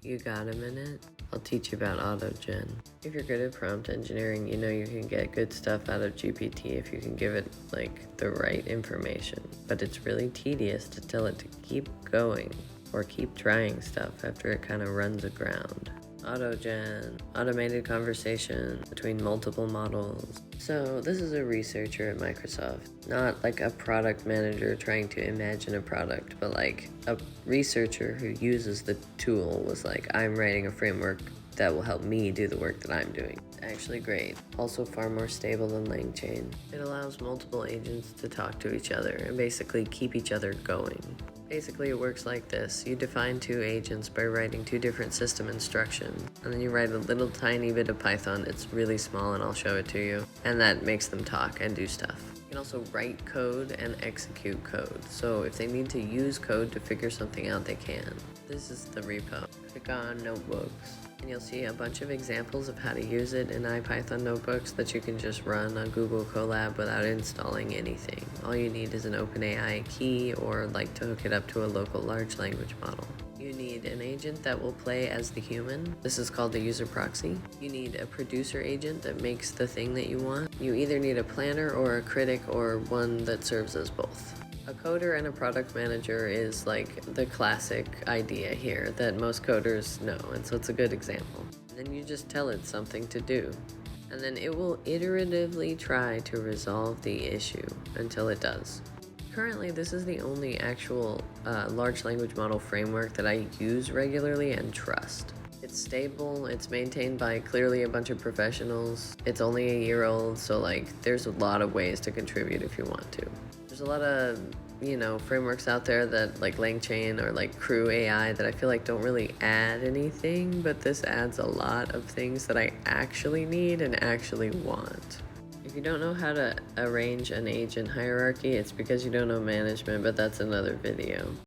You got a minute? I'll teach you about Autogen. If you're good at prompt engineering, you know you can get good stuff out of GPT if you can give it, like, the right information. But it's really tedious to tell it to keep going or keep trying stuff after it kind of runs aground. Autogen, automated conversation between multiple models. So this is a researcher at Microsoft, not like a product manager trying to imagine a product, but like a researcher who uses the tool was like, I'm writing a framework that will help me do the work that I'm doing. Actually great. Also far more stable than LangChain. It allows multiple agents to talk to each other and basically keep each other going. Basically, it works like this. You define two agents by writing two different system instructions, and then you write a little tiny bit of Python. It's really small, and I'll show it to you. And that makes them talk and do stuff. You can also write code and execute code. So if they need to use code to figure something out, they can. This is the repo. Click on Notebooks, and you'll see a bunch of examples of how to use it in IPython notebooks that you can just run on Google Colab without installing anything. All you need is an OpenAI key or like to hook it up to a local large language model. You need an agent that will play as the human. This is called the user proxy. You need a producer agent that makes the thing that you want. You either need a planner or a critic or one that serves as both. A coder and a product manager is like the classic idea here that most coders know, and so it's a good example. And then you just tell it something to do, and then it will iteratively try to resolve the issue until it does. Currently, this is the only actual large language model framework that I use regularly and trust. It's stable, it's maintained by clearly a bunch of professionals. It's only a year old, so like there's a lot of ways to contribute if you want to. There's a lot of, frameworks out there that like LangChain or like Crew AI that I feel like don't really add anything, but this adds a lot of things that I actually need and actually want. If you don't know how to arrange an agent hierarchy, it's because you don't know management, but that's another video.